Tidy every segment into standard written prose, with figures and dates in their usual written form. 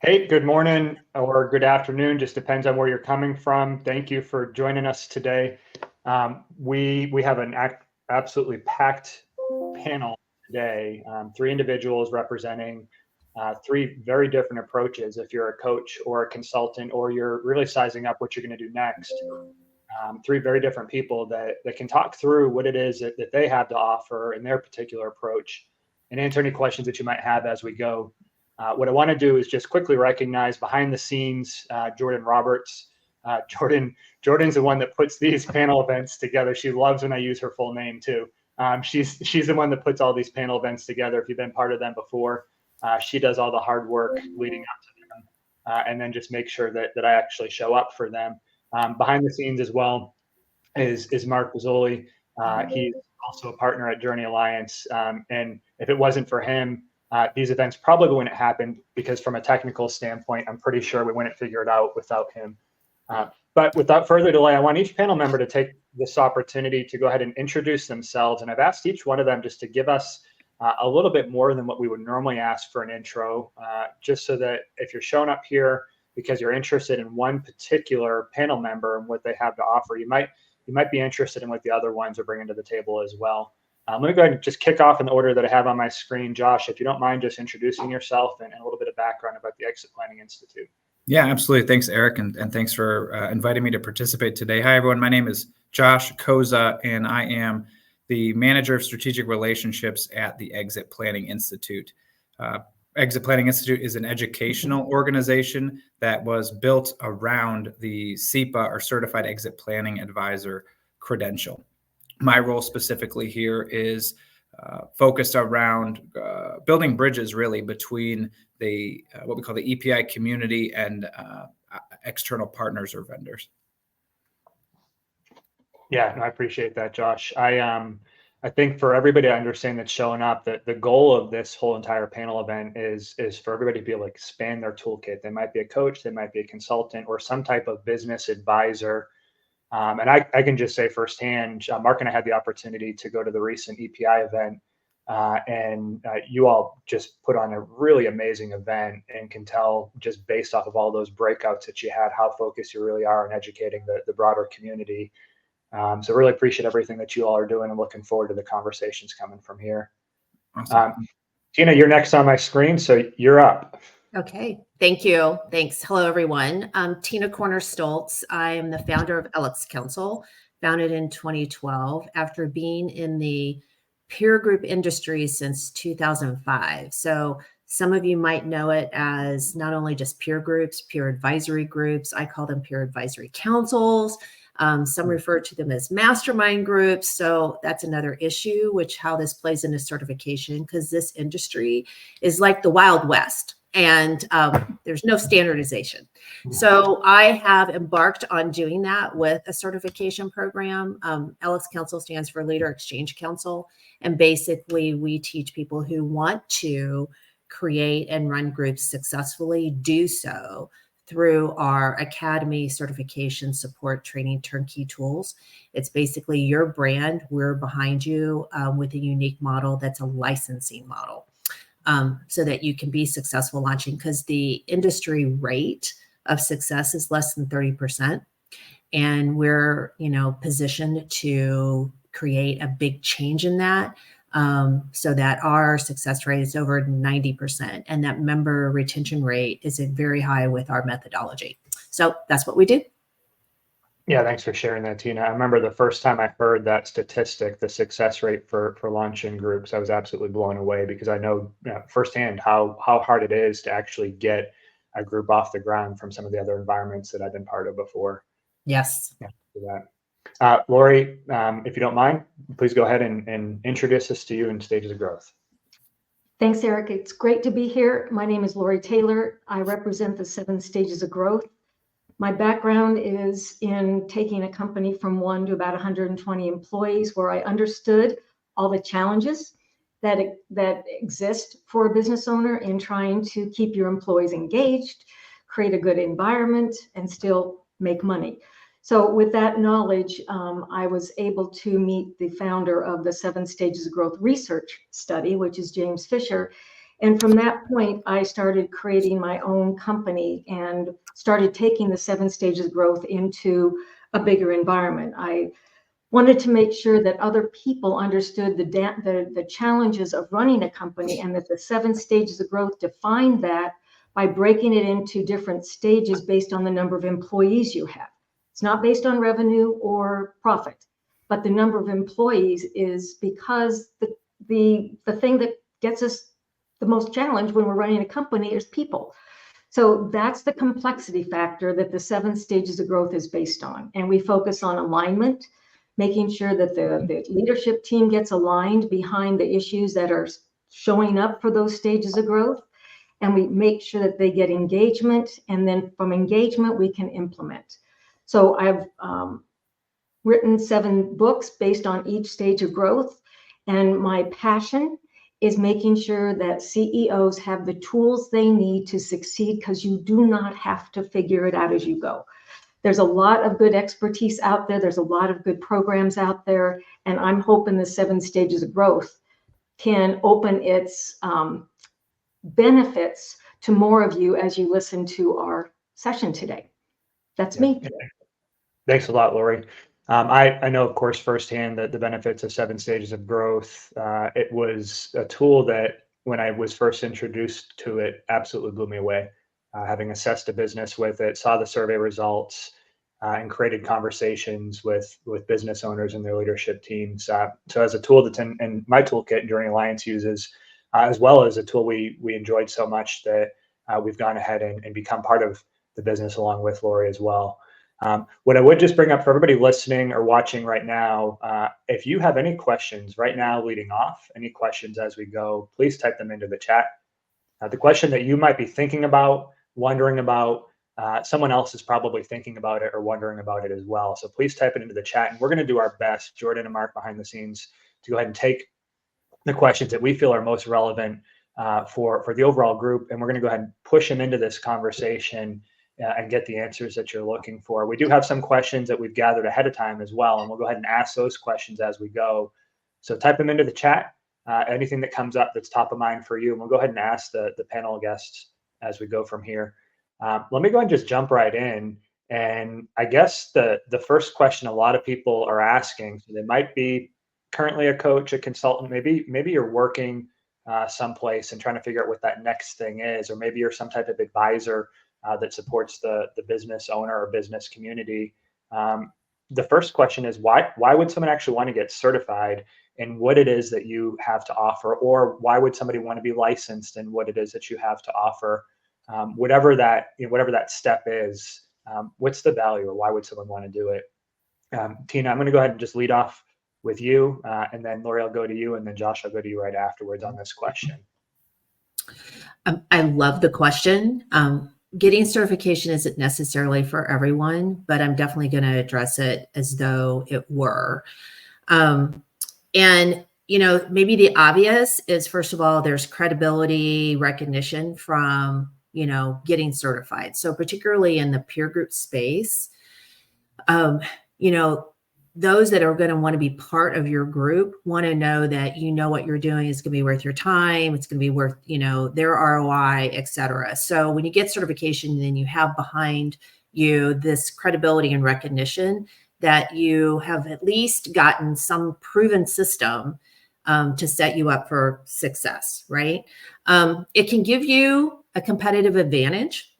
Hey, good morning or good afternoon, just depends on where you're coming from. Thank you for joining us today. We have an absolutely packed panel today. Three individuals representing three very different approaches. If you're a coach or a consultant, or you're really sizing up what you're going to do next, three very different people that can talk through what it is that they have to offer in their particular approach and answer any questions that you might have as we go. What I want to do is just quickly recognize behind the scenes Jordan Roberts. Jordan's the one that puts these panel events together. She loves when I use her full name too. She's the one that puts all these panel events together. If you've been part of them before, she does all the hard work leading up to them, and then just make sure that I actually show up for them. Behind the scenes as well is Mark Pizzoli. He's also a partner at Journey Alliance, and if it wasn't for him, these events probably wouldn't happen, because from a technical standpoint, I'm pretty sure we wouldn't figure it out without him. But without further delay, I want each panel member to take this opportunity to go ahead and introduce themselves. And I've asked each one of them just to give us a little bit more than what we would normally ask for an intro, just so that if you're showing up here because you're interested in one particular panel member and what they have to offer, you might be interested in what the other ones are bringing to the table as well. Let me go ahead and just kick off in the order that I have on my screen. Josh, if you don't mind just introducing yourself and a little bit of background about the Exit Planning Institute. Yeah, absolutely. Thanks, Eric. And thanks for inviting me to participate today. Hi, everyone. My name is Josh Koza, and I am the Manager of Strategic Relationships at the Exit Planning Institute. Exit Planning Institute is an educational organization that was built around the CEPA, or Certified Exit Planning Advisor credential. My role specifically here is focused around building bridges, really, between the what we call the EPI community and external partners or vendors. Yeah, no, I appreciate that, Josh. I think for everybody to understand that's showing up, that the goal of this whole entire panel event is for everybody to be able to expand their toolkit. They might be a coach, they might be a consultant, or some type of business advisor. And I can just say firsthand, Mark and I had the opportunity to go to the recent EPI event, and you all just put on a really amazing event, and can tell just based off of all those breakouts that you had, how focused you really are on educating the broader community. So really appreciate everything that you all are doing, and looking forward to the conversations coming from here. Awesome. Tina, you're next on my screen, so you're up. Okay, thank you. Thanks. Hello, everyone. I'm Tina Corner-Stoltz. I am the founder of LXCouncil, founded in 2012 after being in the peer group industry since 2005. So some of you might know it as not only just peer groups, peer advisory groups. I call them peer advisory councils. Some refer to them as mastermind groups. So that's another issue, which how this plays into certification, because this industry is like the Wild West. And there's no standardization. So I have embarked on doing that with a certification program. LXCouncil stands for Leader Exchange Council. And basically, we teach people who want to create and run groups successfully do so through our academy certification support training turnkey tools. It's basically your brand. We're behind you with a unique model that's a licensing model. So that you can be successful launching, because the industry rate of success is less than 30%. And we're, positioned to create a big change in that, so that our success rate is over 90%. And that member retention rate is very high with our methodology. So that's what we do. Yeah, thanks for sharing that, Tina. I remember the first time I heard that statistic, the success rate for launching groups, I was absolutely blown away, because I know firsthand how hard it is to actually get a group off the ground from some of the other environments that I've been part of before. Yes. Yeah, for that. Lori, if you don't mind, please go ahead and introduce us to you in stages of growth. Thanks, Eric. It's great to be here. My name is Lori Taylor. I represent the 7 stages of growth. My background is in taking a company from 1 to about 120 employees, where I understood all the challenges that exist for a business owner in trying to keep your employees engaged, create a good environment, and still make money. So with that knowledge, I was able to meet the founder of the 7 Stages of Growth research study, which is James Fisher. And from that point, I started creating my own company and started taking the 7 stages of growth into a bigger environment. I wanted to make sure that other people understood the challenges of running a company, and that the 7 stages of growth defined that by breaking it into different stages based on the number of employees you have. It's not based on revenue or profit, but the number of employees is because the thing that gets us the most challenge when we're running a company is people. So that's the complexity factor that the 7 stages of growth is based on. And we focus on alignment, making sure that the leadership team gets aligned behind the issues that are showing up for those stages of growth. And we make sure that they get engagement. And then from engagement, we can implement. So I've written 7 books based on each stage of growth. And my passion is making sure that CEOs have the tools they need to succeed, because you do not have to figure it out as you go. There's a lot of good expertise out there. There's a lot of good programs out there. And I'm hoping the 7 stages of growth can open its benefits to more of you as you listen to our session today. That's me. Thanks a lot, Lori. I know, of course, firsthand that the benefits of 7 stages of growth. It was a tool that, when I was first introduced to it, absolutely blew me away. Having assessed a business with it, saw the survey results, and created conversations with business owners and their leadership teams. So as a tool that's in my toolkit, Enduring Alliance uses, as well as a tool we enjoyed so much that we've gone ahead and become part of the business along with Lori as well. What I would just bring up for everybody listening or watching right now, if you have any questions right now leading off, any questions as we go, please type them into the chat. The question that you might be thinking about, wondering about, someone else is probably thinking about it or wondering about it as well. So please type it into the chat, and we're going to do our best, Jordan and Mark behind the scenes, to go ahead and take the questions that we feel are most relevant for the overall group, and we're going to go ahead and push them into this conversation and get the answers that you're looking for. We do have some questions that we've gathered ahead of time as well, and we'll go ahead and ask those questions as we go. So type them into the chat, anything that comes up that's top of mind for you, and we'll go ahead and ask the panel guests as we go from here. Let me go ahead and just jump right in. And I guess the first question a lot of people are asking, so they might be currently a coach, a consultant, maybe you're working someplace and trying to figure out what that next thing is, or maybe you're some type of advisor that supports the business owner or business community. The first question is, why would someone actually want to get certified in what it is that you have to offer? Or why would somebody want to be licensed in what it is that you have to offer? Whatever that step is, what's the value, or why would someone want to do it? Tina, I'm going to go ahead and just lead off with you, and then Lori, I'll go to you, and then Josh, I'll go to you right afterwards on this question. I love the question. Getting certification isn't necessarily for everyone, but I'm definitely going to address it as though it were. And, maybe the obvious is, first of all, there's credibility, recognition from, getting certified. So particularly in the peer group space, those that are going to want to be part of your group want to know that what you're doing is going to be worth your time. It's going to be worth, their ROI, et cetera. So when you get certification, then you have behind you this credibility and recognition that you have at least gotten some proven system to set you up for success, right? It can give you a competitive advantage,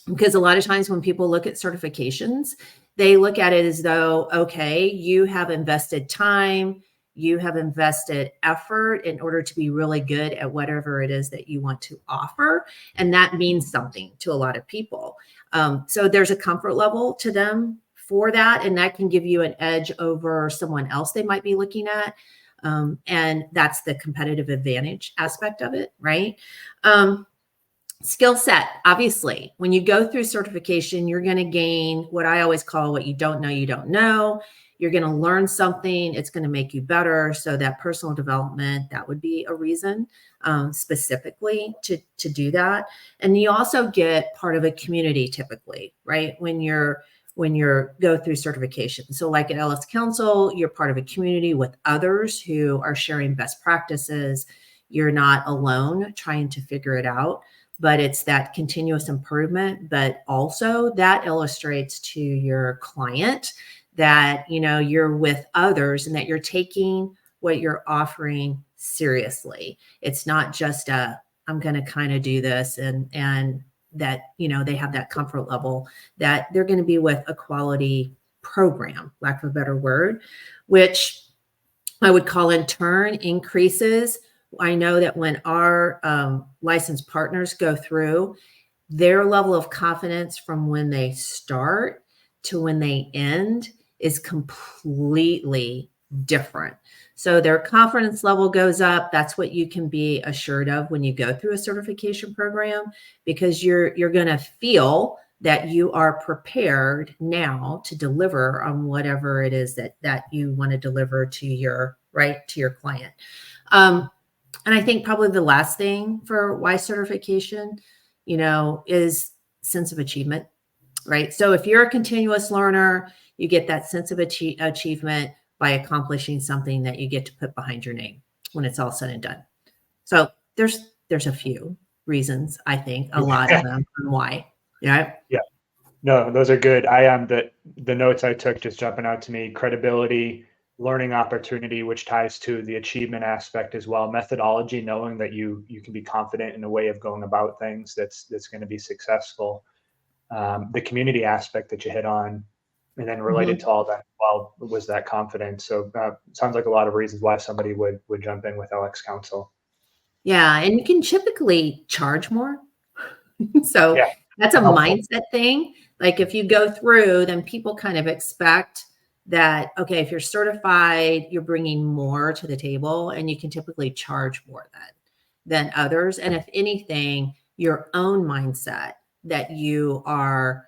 because a lot of times when people look at certifications, they look at it as though, okay, you have invested time, you have invested effort in order to be really good at whatever it is that you want to offer. And that means something to a lot of people. So there's a comfort level to them for that. And that can give you an edge over someone else they might be looking at. And that's the competitive advantage aspect of it, right? Skill set, obviously, when you go through certification, you're going to gain what I always call what you don't know, you don't know. You're going to learn something. It's going to make you better. So that personal development, that would be a reason specifically to do that. And you also get part of a community typically, right? When you're go through certification. So like at LXCouncil, you're part of a community with others who are sharing best practices. you're not alone trying to figure it out, but it's that continuous improvement. But also that illustrates to your client that, you know, you're with others and that you're taking what you're offering seriously. It's not just I'm going to kind of do this and that, you know, they have that comfort level that they're going to be with a quality program, lack of a better word, which I would call in turn increases. I know that when our licensed partners go through, their level of confidence from when they start to when they end is completely different. So their confidence level goes up. That's what you can be assured of when you go through a certification program, because you're going to feel that you are prepared now to deliver on whatever it is that you want to deliver to your client. And I think probably the last thing for why certification, you know, is sense of achievement, right? So if you're a continuous learner, you get that sense of achievement by accomplishing something that you get to put behind your name when it's all said and done. So there's a few reasons, I think, a lot of them on why. Yeah. Yeah. No, those are good. I am the notes I took just jumping out to me: credibility, learning opportunity, which ties to the achievement aspect as well, methodology, knowing that you can be confident in a way of going about things that's going to be successful, the community aspect that you hit on, and then related to all that, well, was that confidence. So sounds like a lot of reasons why somebody would jump in with LXCouncil. Yeah, and you can typically charge more. So Yeah, that's a helpful. mindset thing. Like if you go through, then people kind of expect that, okay, if you're certified, you're bringing more to the table, and you can typically charge more than others. And if anything, your own mindset that you are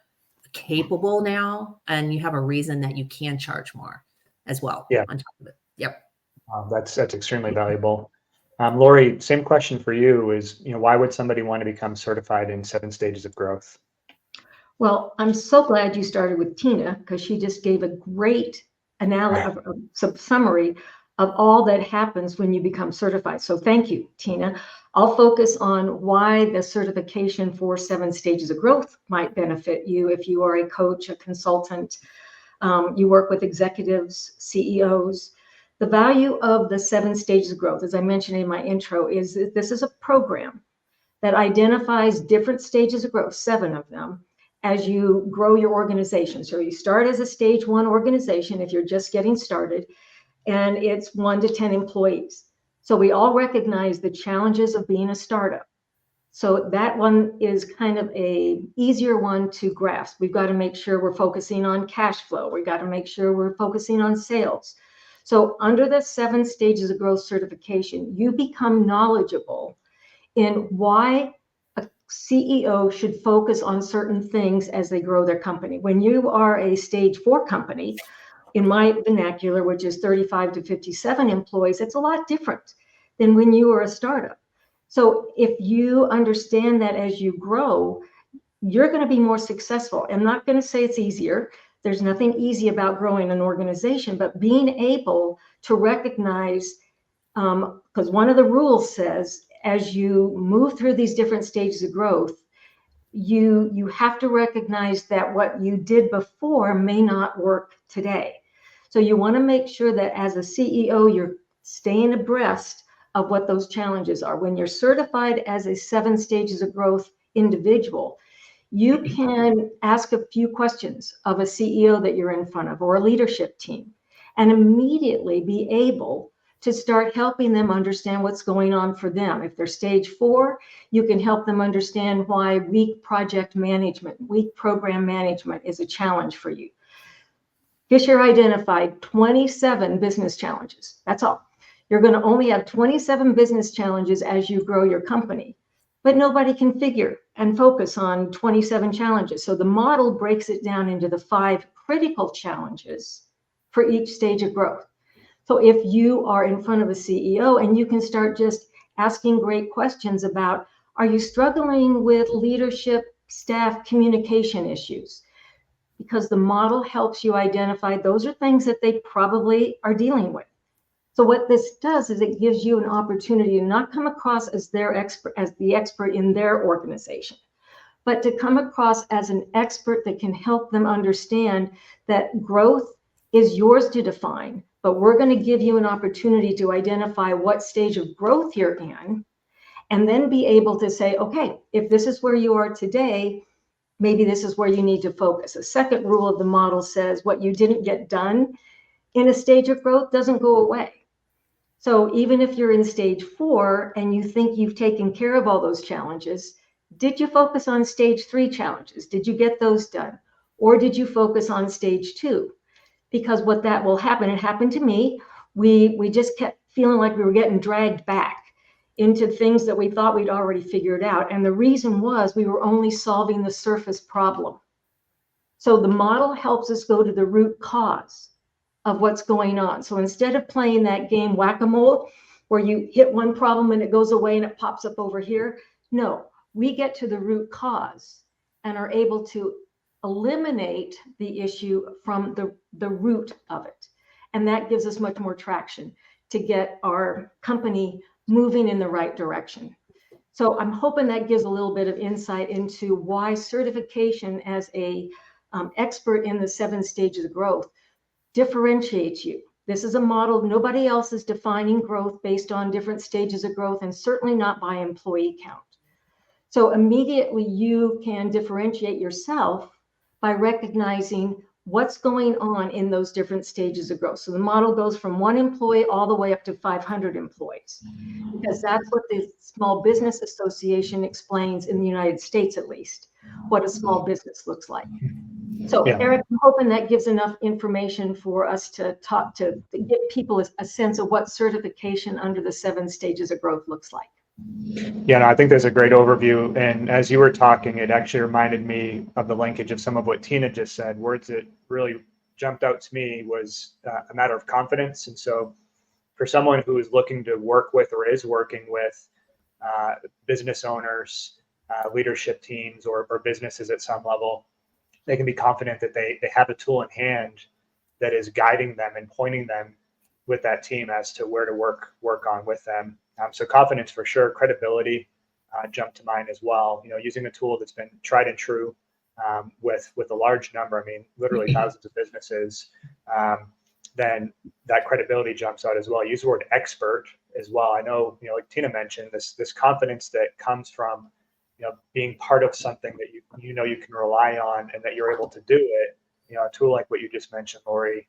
capable now, and you have a reason that you can charge more as well. Yeah. On top of it. Yep. That's extremely valuable. Lori, same question for you is, you know, why would somebody want to become certified in 7 stages of growth? Well, I'm so glad you started with Tina, because she just gave a great summary of all that happens when you become certified. So thank you, Tina. I'll focus on why the certification for 7 stages of growth might benefit you if you are a coach, a consultant, you work with executives, CEOs. The value of the 7 stages of growth, as I mentioned in my intro, is that this is a program that identifies different stages of growth, 7 of them, as you grow your organization. So you start as a stage 1 organization if you're just getting started, and it's 1 to 10 employees. So we all recognize the challenges of being a startup. So that one is kind of a easier one to grasp. We've got to make sure we're focusing on cash flow. We've got to make sure we're focusing on sales. So under the 7 stages of growth certification, you become knowledgeable in why a CEO should focus on certain things as they grow their company. When you are a stage 4 company, in my vernacular, which is 35 to 57 employees, it's a lot different than when you are a startup. So if you understand that as you grow, you're going to be more successful. I'm not going to say it's easier. There's nothing easy about growing an organization, but being able to recognize, because one of the rules says, as you move through these different stages of growth, you have to recognize that what you did before may not work today. So you want to make sure that as a CEO, you're staying abreast of what those challenges are. When you're certified as a 7 stages of growth individual, you can ask a few questions of a CEO that you're in front of, or a leadership team, and immediately be able to start helping them understand what's going on for them. If they're stage 4, you can help them understand why weak project management, weak program management is a challenge for you. Fisher identified 27 business challenges. That's all. You're going to only have 27 business challenges as you grow your company, but nobody can figure and focus on 27 challenges. So the model breaks it down into the 5 critical challenges for each stage of growth. So if you are in front of a CEO and you can start just asking great questions about, are you struggling with leadership, staff communication issues? Because the model helps you identify those are things that they probably are dealing with. So what this does is it gives you an opportunity to not come across as the expert in their organization, but to come across as an expert that can help them understand that growth is yours to define, but we're going to give you an opportunity to identify what stage of growth you're in, and then be able to say, okay, if this is where you are today, maybe this is where you need to focus. The second rule of the model says what you didn't get done in a stage of growth doesn't go away. So even if you're in stage 4 and you think you've taken care of all those challenges, did you focus on stage 3 challenges? Did you get those done? Or did you focus on stage 2? Because what that will happen, it happened to me, we just kept feeling like we were getting dragged back into things that we thought we'd already figured out. And the reason was we were only solving the surface problem. So the model helps us go to the root cause of what's going on. So instead of playing that game whack-a-mole where you hit one problem and it goes away and it pops up over here, no, we get to the root cause and are able to eliminate the issue from the root of it. And that gives us much more traction to get our company moving in the right direction. So I'm hoping that gives a little bit of insight into why certification as a expert in the 7 stages of growth differentiates you. This is a model. Nobody else is defining growth based on different stages of growth, and certainly not by employee count. So immediately you can differentiate yourself by recognizing what's going on in those different stages of growth. So the model goes from 1 employee all the way up to 500 employees, because that's what the Small Business Association explains in the United States, at least, what a small business looks like. So Yeah. Eric, I'm hoping that gives enough information for us to talk to give people a sense of what certification under the 7 stages of growth looks like. Yeah, no, I think that's a great overview. And as you were talking, it actually reminded me of the linkage of some of what Tina just said. Words that really jumped out to me was a matter of confidence. And so for someone who is looking to work with or is working with business owners, leadership teams, or businesses at some level, they can be confident that they have a tool in hand that is guiding them and pointing them with that team as to where to work on with them. So confidence for sure, credibility jumped to mind as well. Using a tool that's been tried and true with a large number, I mean, literally thousands of businesses, then that credibility jumps out as well. Use the word expert as well. I know, like Tina mentioned, this confidence that comes from being part of something that you can rely on and that you're able to do it. A tool like what you just mentioned, Lori,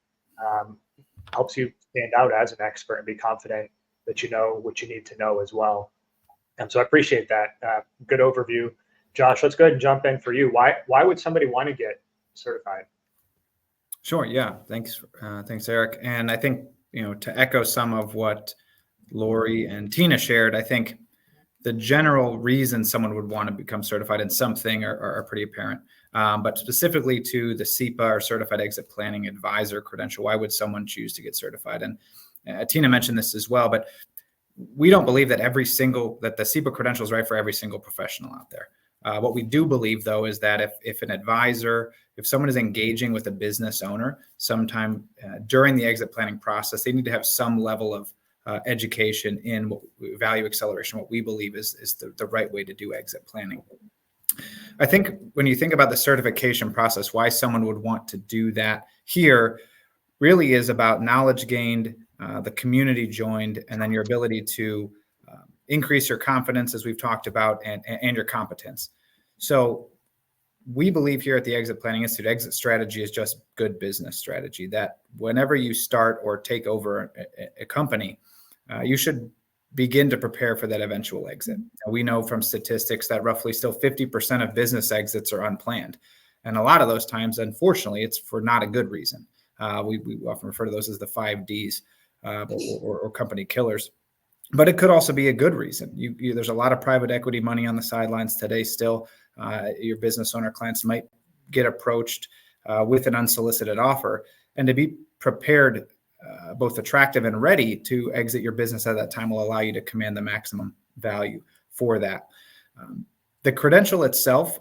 helps you stand out as an expert and be confident that you know what you need to know as well. And so I appreciate that. Good overview. Josh, let's go ahead and jump in for you. Why would somebody want to get certified? Sure. Yeah. Thanks, Eric. And I think, to echo some of what Lori and Tina shared, I think the general reason someone would want to become certified in something are pretty apparent. But specifically to the CEPA or Certified Exit Planning Advisor credential, why would someone choose to get certified? And Tina mentioned this as well, but we don't believe that that the CEPA credential is right for every single professional out there. What we do believe, though, is that if an advisor, if someone is engaging with a business owner sometime during the exit planning process, they need to have some level of education in value acceleration, what we believe is the right way to do exit planning. I think when you think about the certification process, why someone would want to do that here really is about knowledge gained, the community joined, and then your ability to increase your confidence, as we've talked about, and your competence. So we believe here at the Exit Planning Institute, exit strategy is just good business strategy, that whenever you start or take over a company, you should begin to prepare for that eventual exit. We know from statistics that roughly still 50% of business exits are unplanned. And a lot of those times, unfortunately, it's for not a good reason. We often refer to those as the 5 Ds or company killers. But it could also be a good reason. There's a lot of private equity money on the sidelines today still. Your business owner clients might get approached with an unsolicited offer. And to be prepared, both attractive and ready to exit your business at that time will allow you to command the maximum value for that. The credential itself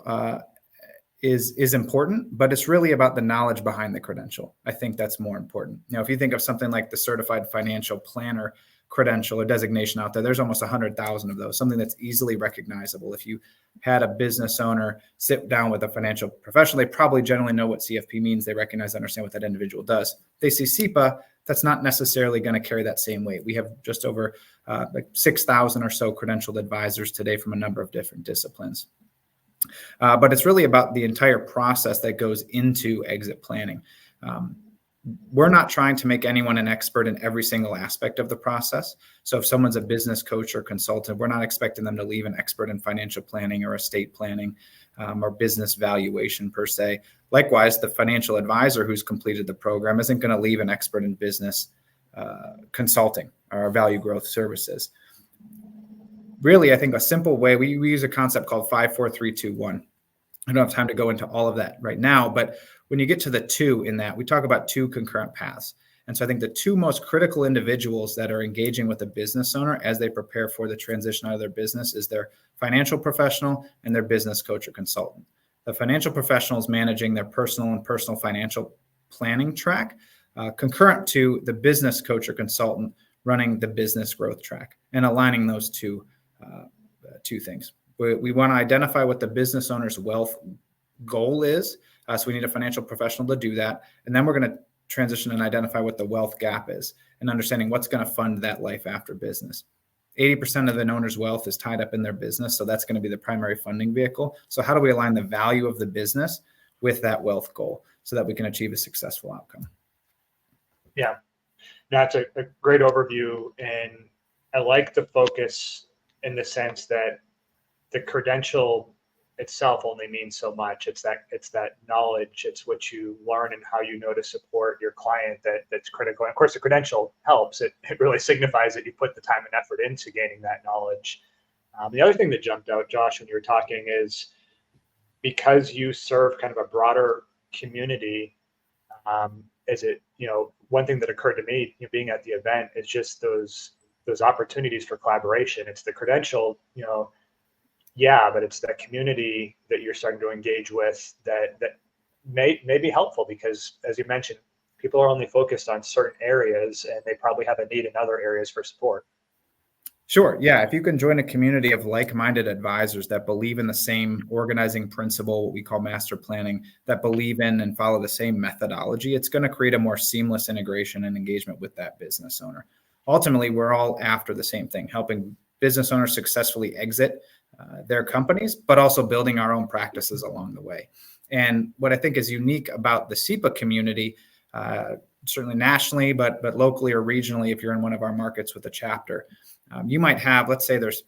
is important, but it's really about the knowledge behind the credential. I think that's more important. If you think of something like the certified financial planner credential or designation out there, there's almost 100,000 of those, something that's easily recognizable. If you had a business owner sit down with a financial professional, they probably generally know what CFP means. They recognize, understand what that individual does. They see SEPA, that's not necessarily going to carry that same weight. We have just over like 6,000 or so credentialed advisors today from a number of different disciplines. But it's really about the entire process that goes into exit planning. We're not trying to make anyone an expert in every single aspect of the process. So if someone's a business coach or consultant, we're not expecting them to leave an expert in financial planning or estate planning or business valuation per se. Likewise, the financial advisor who's completed the program isn't going to leave an expert in business consulting or value growth services. Really, I think a simple way, we use a concept called 5, 4, 3, 2, 1. I don't have time to go into all of that right now, but when you get to the 2 in that, we talk about 2 concurrent paths. And so I think the 2 most critical individuals that are engaging with a business owner as they prepare for the transition out of their business is their financial professional and their business coach or consultant. The financial professional is managing their personal financial planning track, concurrent to the business coach or consultant running the business growth track, and aligning those two things. We want to identify what the business owner's wealth goal is. So we need a financial professional to do that. And then we're going to transition and identify what the wealth gap is and understanding what's going to fund that life after business. 80% of an owner's wealth is tied up in their business. So that's going to be the primary funding vehicle. So how do we align the value of the business with that wealth goal so that we can achieve a successful outcome? Yeah, that's a great overview. And I like the focus in the sense that the credential itself only means so much. It's that knowledge. It's what you learn and how you know to support your client that's critical. And of course, the credential helps. It really signifies that you put the time and effort into gaining that knowledge. The other thing that jumped out, Josh, when you were talking is because you serve kind of a broader community, one thing that occurred to me, being at the event, is just those opportunities for collaboration. It's the credential, but it's that community that you're starting to engage with that may be helpful because, as you mentioned, people are only focused on certain areas and they probably have a need in other areas for support. Sure. Yeah. If you can join a community of like-minded advisors that believe in the same organizing principle, what we call master planning, that believe in and follow the same methodology, it's going to create a more seamless integration and engagement with that business owner. Ultimately, we're all after the same thing, helping business owners successfully exit their companies, but also building our own practices along the way. And what I think is unique about the SEPA community, certainly nationally, but locally or regionally, if you're in one of our markets with a chapter, you might have, let's say there's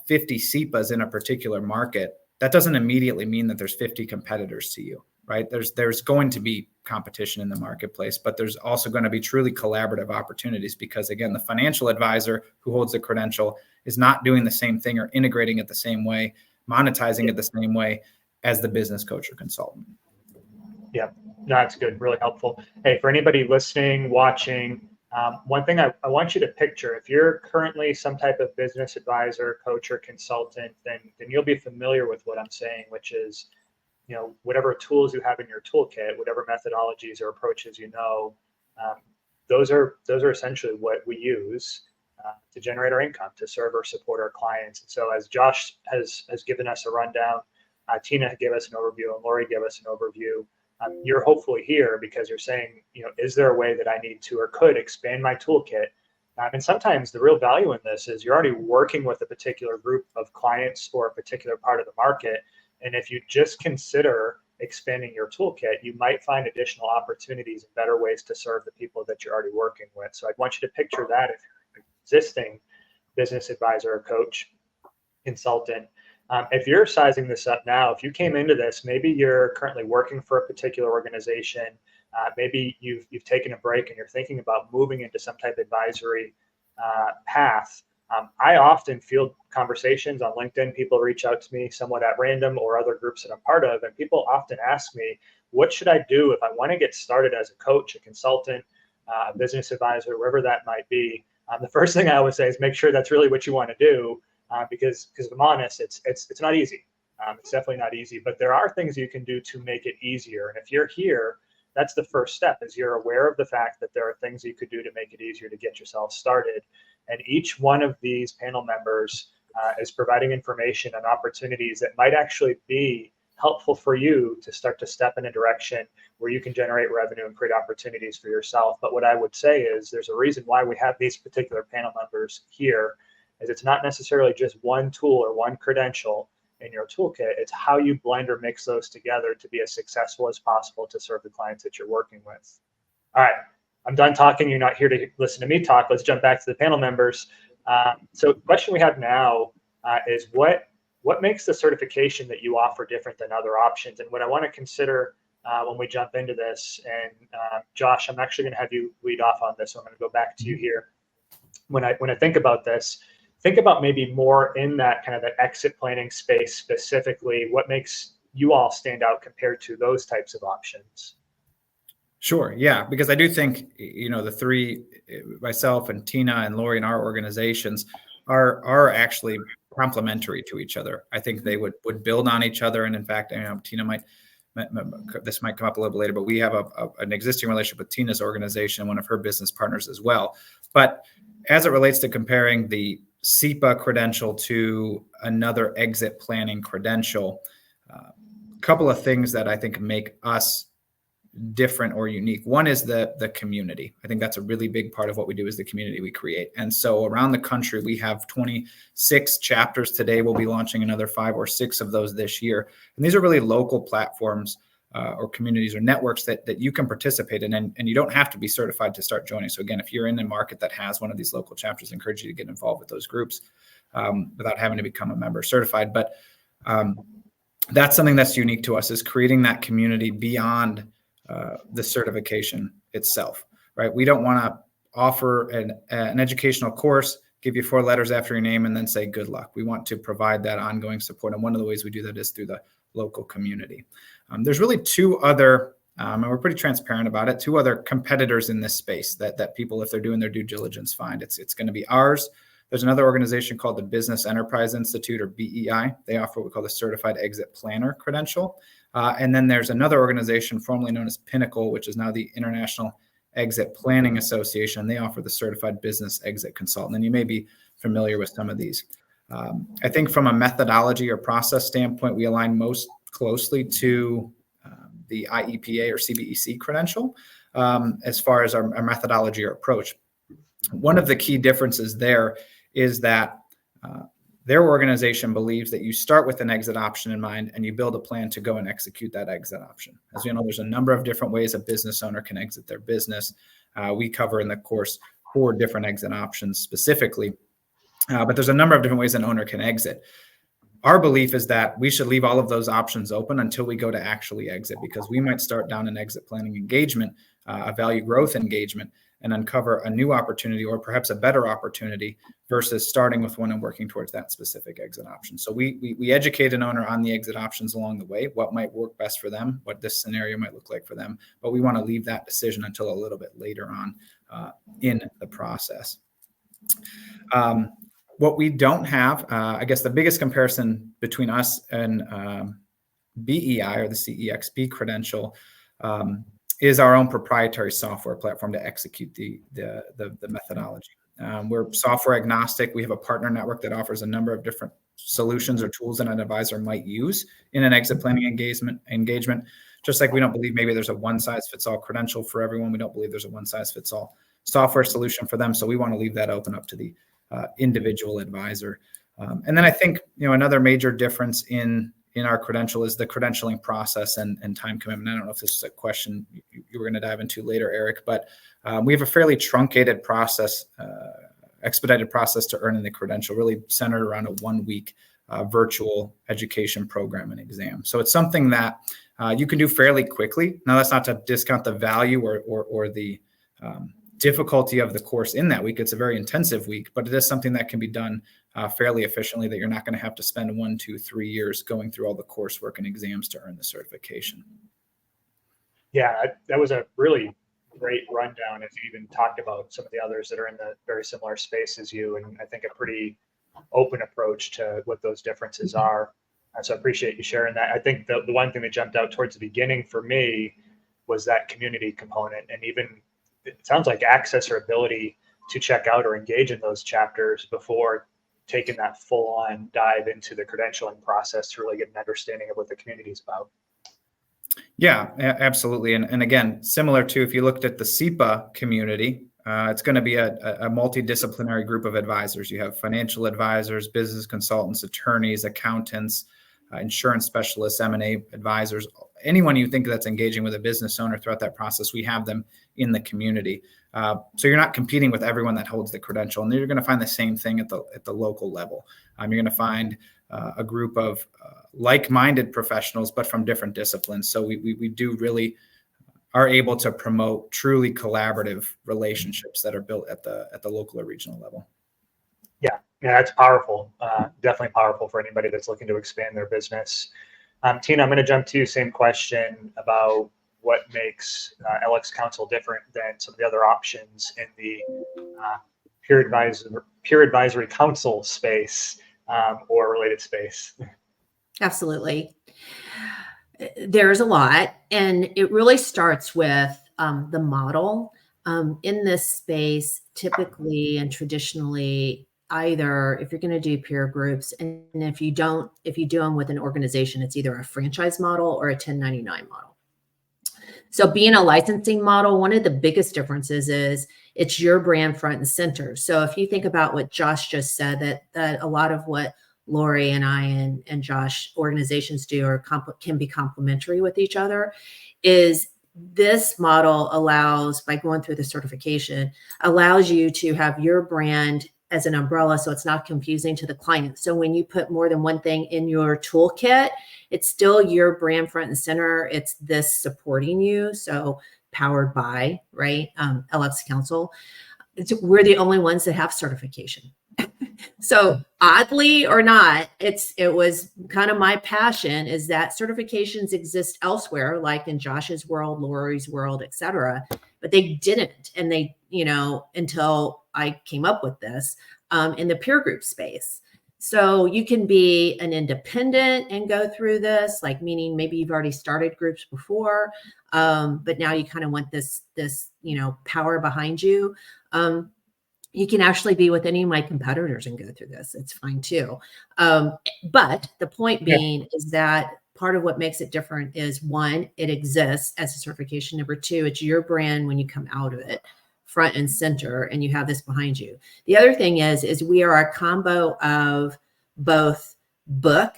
50 SEPAs in a particular market. That doesn't immediately mean that there's 50 competitors to you, right? There's going to be competition in the marketplace, but there's also going to be truly collaborative opportunities because, again, the financial advisor who holds the credential is not doing the same thing or integrating it the same way, monetizing it the same way as the business coach or consultant. Yeah, that's good. Really helpful. Hey, for anybody listening, watching, one thing I want you to picture, if you're currently some type of business advisor, coach, or consultant, then you'll be familiar with what I'm saying, which is, whatever tools you have in your toolkit, whatever methodologies or approaches those are essentially what we use to generate our income, to serve or support our clients. And so as Josh has given us a rundown, Tina gave us an overview, and Lori gave us an overview. You're hopefully here because you're saying, is there a way that I need to or could expand my toolkit? And sometimes the real value in this is you're already working with a particular group of clients or a particular part of the market. And if you just consider expanding your toolkit, you might find additional opportunities and better ways to serve the people that you're already working with. So I'd want you to picture that if you're an existing business advisor or coach, consultant. If you're sizing this up now, if you came into this, maybe you're currently working for a particular organization, maybe you've taken a break and you're thinking about moving into some type of advisory path. I often field conversations on LinkedIn. People reach out to me somewhat at random or other groups that I'm part of, and people often ask me, what should I do if I want to get started as a coach, a consultant, a business advisor, wherever that might be? The first thing I always say is make sure that's really what you want to do. Because if I'm honest, it's not easy. It's definitely not easy, but there are things you can do to make it easier. And if you're here, that's the first step, is you're aware of the fact that there are things you could do to make it easier to get yourself started. And each one of these panel members is providing information and opportunities that might actually be helpful for you to start to step in a direction where you can generate revenue and create opportunities for yourself. But what I would say is there's a reason why we have these particular panel members here, is it's not necessarily just one tool or one credential in your toolkit. It's how you blend or mix those together to be as successful as possible to serve the clients that you're working with. All right, I'm done talking. You're not here to listen to me talk. Let's jump back to the panel members. So the question we have now is what makes the certification that you offer different than other options? And what I want to consider when we jump into this, and Josh, I'm actually going to have you lead off on this, so I'm going to go back to you here. When I think about this, think about maybe more in that kind of the exit planning space specifically. What makes you all stand out compared to those types of options? Sure. Yeah. Because I do think, the three, myself and Tina and Lori and our organizations are actually complementary to each other. I think they would build on each other. And in fact, Tina this might come up a little bit later, but we have an existing relationship with Tina's organization, one of her business partners as well. But as it relates to comparing the SEPA credential to another exit planning credential, a couple of things that I think make us different or unique. One is the community. I think that's a really big part of what we do, is the community we create. And so around the country, we have 26 chapters today. We'll be launching another 5 or 6 of those this year. And these are really local platforms or communities or networks that you can participate in, and you don't have to be certified to start joining. So again, if you're in a market that has one of these local chapters, I encourage you to get involved with those groups without having to become a member certified. But that's something that's unique to us, is creating that community beyond the certification itself, right? We don't want to offer an educational course, give you 4 letters after your name, and then say good luck. We want to provide that ongoing support. And one of the ways we do that is through the local community. There's really 2 other, and we're pretty transparent about it, 2 other competitors in this space that people, if they're doing their due diligence, find. It's going to be ours. There's another organization called the Business Enterprise Institute, or BEI. They offer what we call the Certified Exit Planner credential. And then there's another organization formerly known as Pinnacle, which is now the International Exit Planning Association. They offer the Certified Business Exit Consultant. And you may be familiar with some of these. I think from a methodology or process standpoint, we align most closely to the IEPA or CBEC credential as far as our methodology or approach. One of the key differences there is that their organization believes that you start with an exit option in mind and you build a plan to go and execute that exit option. As you know, there's a number of different ways a business owner can exit their business. We cover in the course 4 different exit options specifically, but there's a number of different ways an owner can exit. Our belief is that we should leave all of those options open until we go to actually exit, because we might start down an exit planning engagement, a value growth engagement, and uncover a new opportunity or perhaps a better opportunity versus starting with one and working towards that specific exit option. So we educate an owner on the exit options along the way, what might work best for them, what this scenario might look like for them, but we want to leave that decision until a little bit later on in the process. What we don't have, I guess the biggest comparison between us and BEI or the CEXP credential is our own proprietary software platform to execute the methodology. We're software agnostic. We have a partner network that offers a number of different solutions or tools that an advisor might use in an exit planning engagement. Just like we don't believe maybe there's a one-size-fits-all credential for everyone, we don't believe there's a one-size-fits-all software solution for them. So we want to leave that open up to the individual advisor. And then I think, another major difference in our credential is the credentialing process and time commitment. I don't know if this is a question you were going to dive into later, Eric, but we have a fairly truncated process, expedited process to earning the credential, really centered around a 1-week virtual education program and exam. So it's something that you can do fairly quickly. Now, that's not to discount the value or the difficulty of the course in that week. It's a very intensive week, but it is something that can be done fairly efficiently, that you're not going to have to spend 1, 2, 3 years going through all the coursework and exams to earn the certification. Yeah, that was a really great rundown, as you even talked about some of the others that are in the very similar space as you, and I think a pretty open approach to what those differences are. So I appreciate you sharing that. I think the one thing that jumped out towards the beginning for me was that community component, and even it sounds like access or ability to check out or engage in those chapters before taking that full-on dive into the credentialing process to really get an understanding of what the community is about. Yeah, absolutely. And again, similar to if you looked at the SEPA community, it's going to be a multidisciplinary group of advisors. You have financial advisors, business consultants, attorneys, accountants, insurance specialists, M&A advisors, anyone you think that's engaging with a business owner throughout that process, we have them in the community. So you're not competing with everyone that holds the credential, and you're going to find the same thing at the local level. You're going to find a group of like-minded professionals, but from different disciplines. So we do really are able to promote truly collaborative relationships that are built at the local or regional level. Yeah, that's powerful. Definitely powerful for anybody that's looking to expand their business. Tina, I'm going to jump to you. Same question about what makes LXCouncil different than some of the other options in the peer advisory council space or related space. Absolutely. There's a lot, and it really starts with the model. In this space, typically and traditionally, either if you're going to do peer groups, and if you do them with an organization, it's either a franchise model or a 1099 model. So being a licensing model, one of the biggest differences is it's your brand front and center. So if you think about what Josh just said, that a lot of what Lori and I and Josh organizations do or can be complementary with each other, is this model allows, by going through the certification, allows you to have your brand as an umbrella, so it's not confusing to the client. So when you put more than one thing in your toolkit, it's still your brand front and center. It's this supporting you. So powered by, right, LXCouncil. We're the only ones that have certification. So oddly or not, it was kind of my passion, is that certifications exist elsewhere, like in Josh's world, Lori's world, et cetera, but they didn't. And they, until I came up with this in the peer group space. So you can be an independent and go through this, like meaning maybe you've already started groups before, but now you kind of want this, power behind you. You can actually be with any of my competitors and go through this. It's fine too. But the point being is that part of what makes it different is, one, it exists as a certification. Number two, it's your brand when you come out of it, front and center, and you have this behind you. The other thing is we are a combo of both book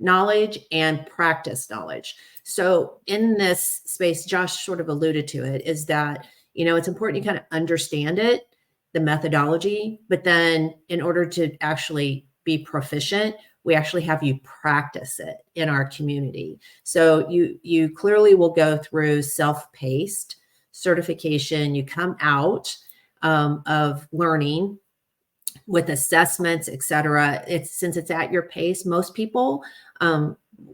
knowledge and practice knowledge. So in this space, Josh sort of alluded to it, is that, it's important you kind of understand it, the methodology, but then in order to actually be proficient, we actually have you practice it in our community. So you clearly will go through self-paced certification. You come out of learning with assessments, et cetera. Since it's at your pace, most people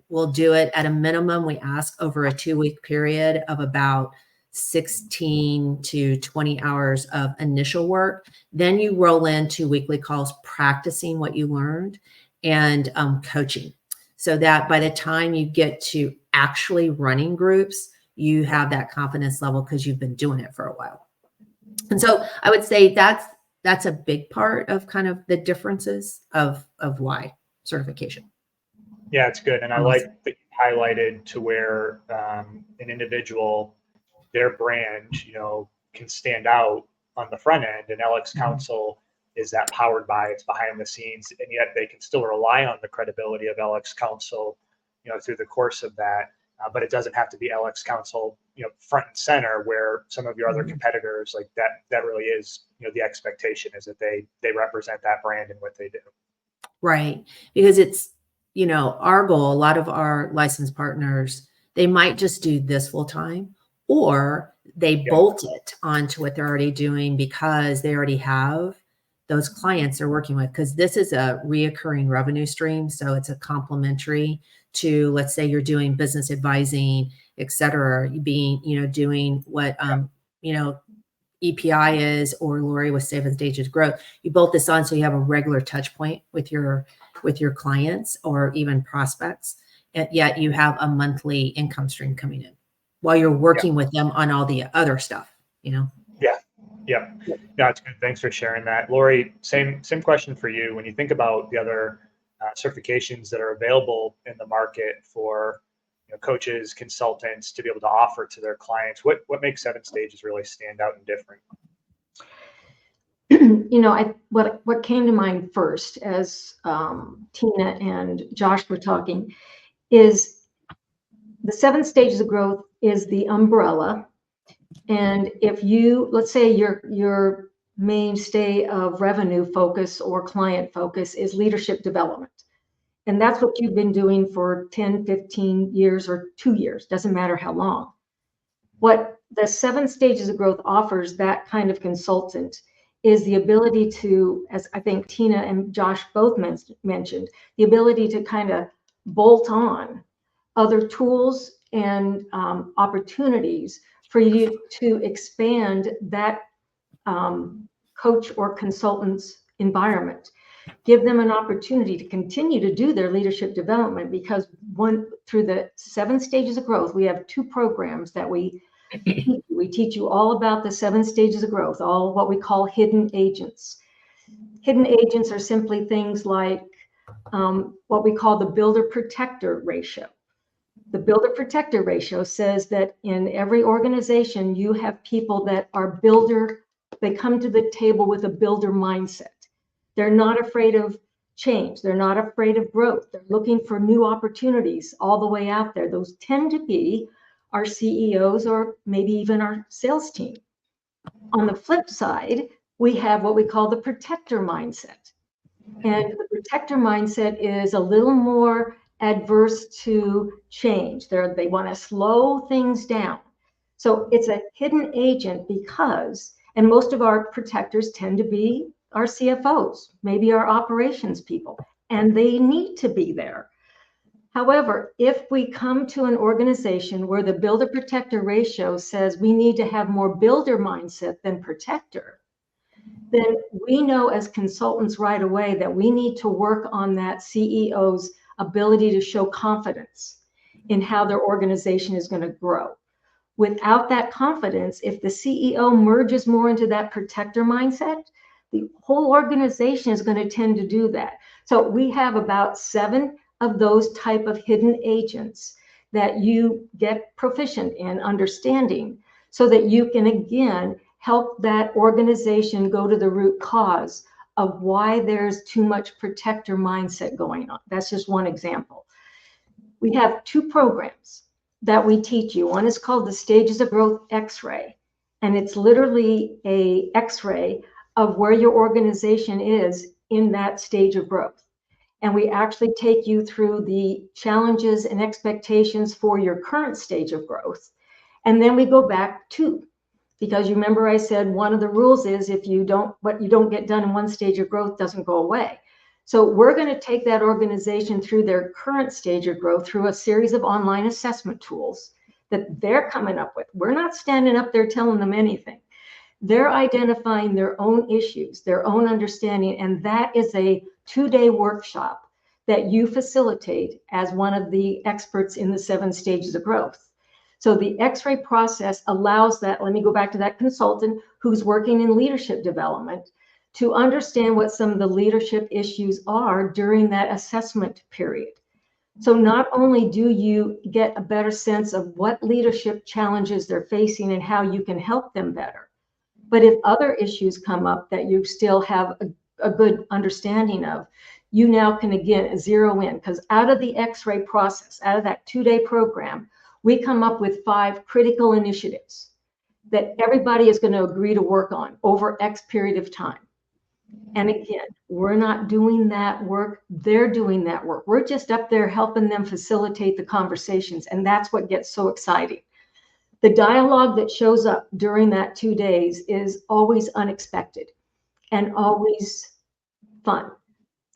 will do it at a minimum. We ask over a 2-week period of about 16 to 20 hours of initial work. Then you roll into weekly calls, practicing what you learned, and coaching, so that by the time you get to actually running groups, you have that confidence level because you've been doing it for a while. And so I would say that's a big part of kind of the differences of why certification. Yeah, it's good. And I like that you highlighted to where an individual, their brand, can stand out on the front end, and LXCouncil is that powered by, it's behind the scenes, and yet they can still rely on the credibility of LXCouncil, through the course of that. But it doesn't have to be LXCouncil, front and center, where some of your other competitors, like that really is, the expectation is that they represent that brand and what they do. Right. Because it's, our goal, a lot of our licensed partners, they might just do this full time, or they bolt it onto what they're already doing because they already have those clients they're working with, because this is a reoccurring revenue stream. So it's a complementary to, let's say you're doing business advising, et cetera, being, doing what, EPI is, or Lori with 7 Stages of Growth. You bolt this on so you have a regular touch point with your with your clients or even prospects, and yet you have a monthly income stream coming in while you're working with them on all the other stuff, you know? Yeah, it's good. Thanks for sharing that. Lori, same question for you. When you think about the other certifications that are available in the market for coaches, consultants to be able to offer to their clients, what makes 7 Stages really stand out and different? What came to mind first as Tina and Josh were talking is the 7 Stages of Growth is the umbrella. And if let's say your mainstay of revenue focus or client focus is leadership development. And that's what you've been doing for 10, 15 years or 2 years, doesn't matter how long. What the 7 Stages of Growth offers that kind of consultant is the ability to, as I think Tina and Josh both mentioned, the ability to kind of bolt on other tools and opportunities for you to expand that coach or consultant's environment. Give them an opportunity to continue to do their leadership development, because through the 7 Stages of Growth, we have 2 programs that we teach you all about the 7 Stages of Growth, all what we call hidden agents. Hidden agents are simply things like what we call the builder-protector ratio. The builder-protector ratio says that in every organization, you have people that are they come to the table with a builder mindset. They're not afraid of change. They're not afraid of growth. They're looking for new opportunities all the way out there. Those tend to be our CEOs or maybe even our sales team. On the flip side, we have what we call the protector mindset. And the protector mindset is a little more adverse to change. They want to slow things down. So it's a hidden agent because, and most of our protectors tend to be our CFOs, maybe our operations people, and they need to be there. However, if we come to an organization where the builder-protector ratio says we need to have more builder mindset than protector, then we know as consultants right away that we need to work on that CEO's ability to show confidence in how their organization is going to grow. Without that confidence, if the CEO merges more into that protector mindset, the whole organization is going to tend to do that. So we have about 7 of those type of hidden agents that you get proficient in understanding so that you can, again, help that organization go to the root cause of why there's too much protector mindset going on. That's just one example. We have 2 programs that we teach you. One is called the Stages of Growth X-ray, and it's literally a X-ray of where your organization is in that stage of growth. And we actually take you through the challenges and expectations for your current stage of growth. And then we go back 2. Because you remember I said one of the rules is what you don't get done in one stage of growth doesn't go away. So we're going to take that organization through their current stage of growth through a series of online assessment tools that they're coming up with. We're not standing up there telling them anything. They're identifying their own issues, their own understanding, and that is a 2-day workshop that you facilitate as one of the experts in the 7 Stages of Growth. So the X-ray process allows that, let me go back to that consultant who's working in leadership development, to understand what some of the leadership issues are during that assessment period. So not only do you get a better sense of what leadership challenges they're facing and how you can help them better, but if other issues come up that you still have a good understanding of, you now can again zero in, because out of the X-ray process, out of that 2-day program, we come up with 5 critical initiatives that everybody is going to agree to work on over X period of time. And again, we're not doing that work. They're doing that work. We're just up there helping them facilitate the conversations. And that's what gets so exciting. The dialogue that shows up during that 2 days is always unexpected and always fun.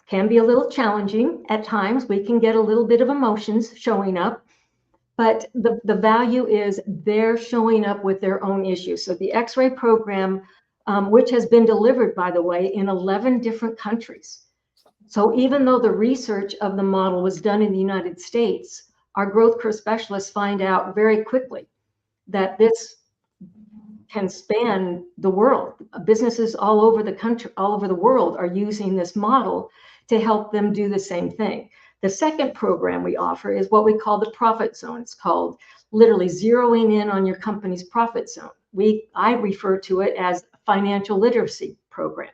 Can be a little challenging at times. We can get a little bit of emotions showing up. But the value is they're showing up with their own issues. So the X-ray program, which has been delivered, by the way, in 11 different countries. So even though the research of the model was done in the United States, our growth curve specialists find out very quickly that this can span the world. Businesses all over the country, all over the world are using this model to help them do the same thing. The second program we offer is what we call the profit zone. It's called literally zeroing in on your company's profit zone. I refer to it as a financial literacy program,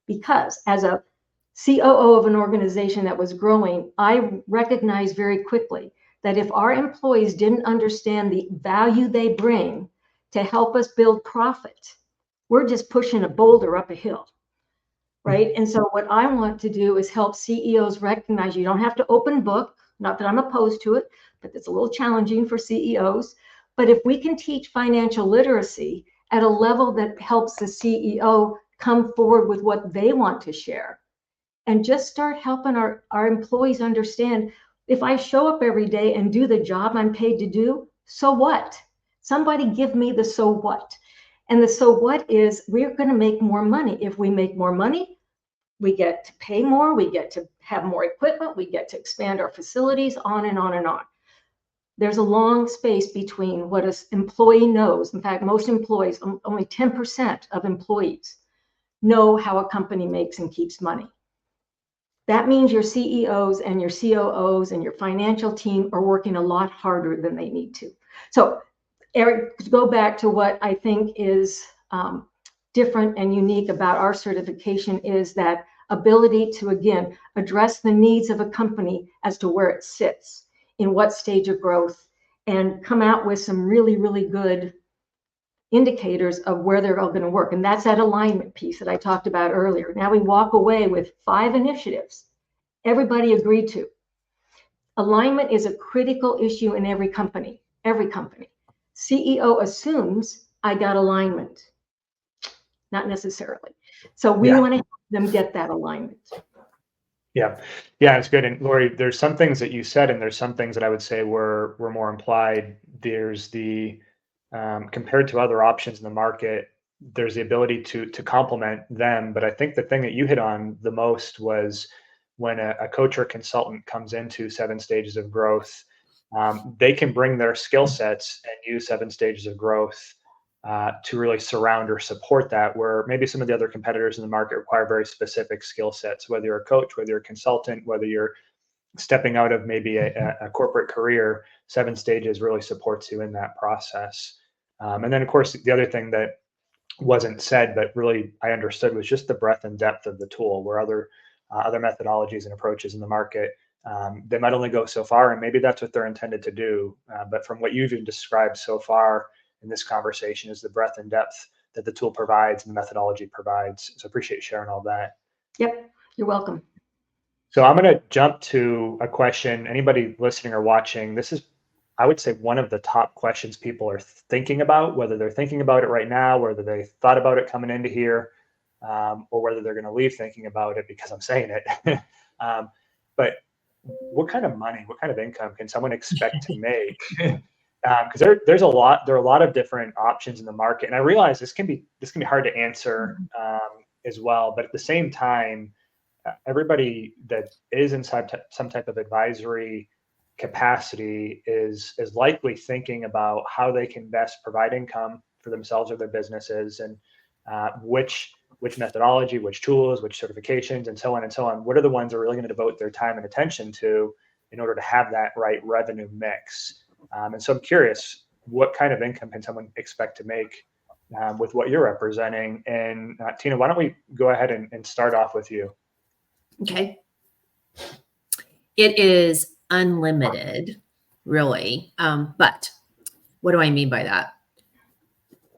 because as a COO of an organization that was growing, I recognized very quickly that if our employees didn't understand the value they bring to help us build profit, we're just pushing a boulder up a hill, right? And so what I want to do is help CEOs recognize you don't have to open book, not that I'm opposed to it, but it's a little challenging for CEOs. But if we can teach financial literacy at a level that helps the CEO come forward with what they want to share, and just start helping our employees understand, if I show up every day and do the job I'm paid to do, so what? Somebody give me the so what. And the so what is, we're going to make more money. If we make more money, we get to pay more, we get to have more equipment, we get to expand our facilities, on and on and on. There's a long space between what an employee knows. In fact, most employees, only 10% of employees know how a company makes and keeps money. That means your CEOs and your COOs and your financial team are working a lot harder than they need to. So, Eric, to go back to what I think is different and unique about our certification is that ability to, again, address the needs of a company as to where it sits, in what stage of growth, and come out with some really, really good indicators of where they're all going to work. And that's that alignment piece that I talked about earlier. Now we walk away with 5 initiatives everybody agreed to. Alignment is a critical issue in every company, CEO assumes I got alignment. Not necessarily. So we want to help them get that alignment. Yeah, it's good. And Lori, there's some things that you said, and there's some things that I would say were more implied. There's the compared to other options in the market, there's the ability to complement them. But I think the thing that you hit on the most was when a coach or consultant comes into 7 stages of growth, they can bring their skill sets and use 7 stages of growth to really surround or support that, where maybe some of the other competitors in the market require very specific skill sets, whether you're a coach, whether you're a consultant, whether you're stepping out of maybe a corporate career. 7 stages really supports you in that process. And then, of course, the other thing that wasn't said, but really I understood, was just the breadth and depth of the tool, where other methodologies and approaches in the market, they might only go so far, and maybe that's what they're intended to do. But from what you've even described so far in this conversation is the breadth and depth that the tool provides and the methodology provides. So appreciate sharing all that. Yep, you're welcome. So I'm going to jump to a question. Anybody listening or watching, this is, I would say, one of the top questions people are thinking about, whether they're thinking about it right now, whether they thought about it coming into here, or whether they're going to leave thinking about it because I'm saying it. But what kind of money, what kind of income can someone expect to make? Because there are a lot of different options in the market, and I realize this can be hard to answer as well. But at the same time, everybody that is in some type of advisory capacity is likely thinking about how they can best provide income for themselves or their businesses, and which methodology, which tools, which certifications, and so on and so on. What are the ones they're really going to devote their time and attention to in order to have that right revenue mix? And so I'm curious, what kind of income can someone expect to make with what you're representing? And Tina, why don't we go ahead and start off with you? Okay. It is unlimited, really. But what do I mean by that?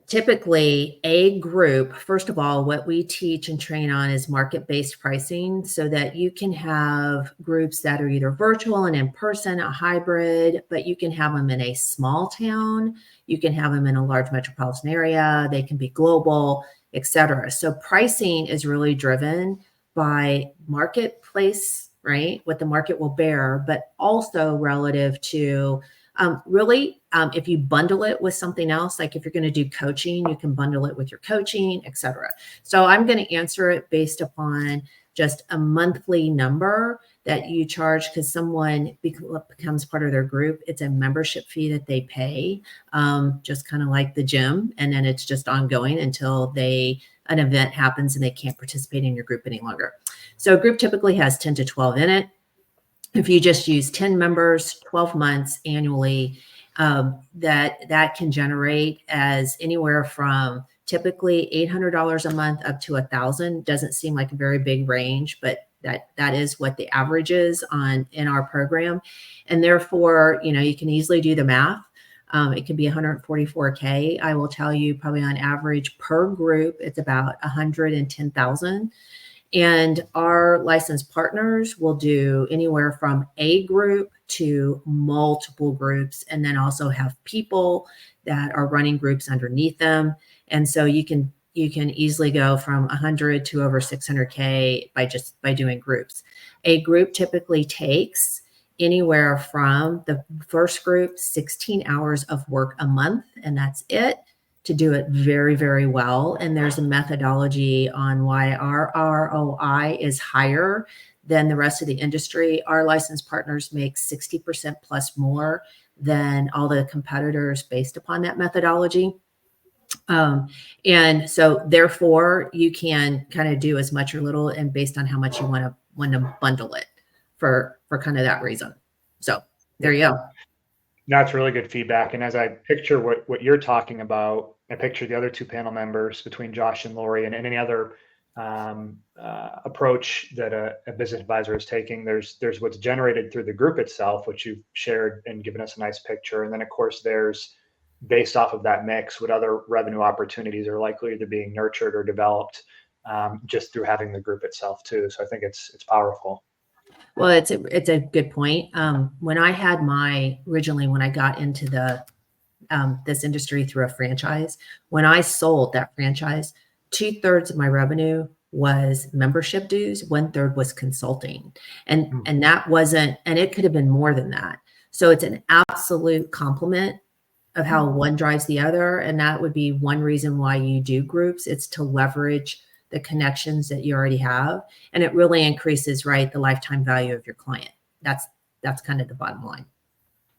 Typically, a group, first of all, what we teach and train on is market-based pricing, so that you can have groups that are either virtual and in person, a hybrid, but you can have them in a small town, you can have them in a large metropolitan area, they can be global, etc. So pricing is really driven by marketplace, right? What the market will bear, but also relative to if you bundle it with something else, like if you're going to do coaching, you can bundle it with your coaching, etc. So I'm going to answer it based upon just a monthly number that you charge because someone becomes part of their group. It's a membership fee that they pay, just kind of like the gym. And then it's just ongoing until an event happens and they can't participate in your group any longer. So a group typically has 10 to 12 in it. If you just use 10 members, 12 months annually, that can generate as anywhere from typically $800 a month up to $1,000. Doesn't seem like a very big range, but that is what the average is in our program. And therefore, you can easily do the math. It can be $144K. I will tell you, probably on average per group, it's about $110,000. And our licensed partners will do anywhere from a group to multiple groups, and then also have people that are running groups underneath them. And so you can easily go from 100 to over 600K by doing groups. A group typically takes anywhere from the first group 16 hours of work a month, and that's it, to do it very, very well. And there's a methodology on why our ROI is higher than the rest of the industry. Our licensed partners make 60% plus more than all the competitors based upon that methodology. And so therefore you can kind of do as much or little, and based on how much you want to bundle it for kind of that reason. So there you go. That's really good feedback. And as I picture what you're talking about, I picture the other two panel members between Josh and Lori, and any other approach that a business advisor is taking. There's what's generated through the group itself, which you've shared and given us a nice picture. And then of course there's, based off of that mix, what other revenue opportunities are likely either being nurtured or developed just through having the group itself too. So I think it's powerful. Well, it's a good point. When I got into this industry through a franchise, when I sold that franchise, 2/3 of my revenue was membership dues, 1/3 was consulting, and that wasn't, and it could have been more than that. So it's an absolute complement of how one drives the other, and that would be one reason why you do groups. It's to leverage the connections that you already have, and it really increases, right, the lifetime value of your client. That's kind of the bottom line.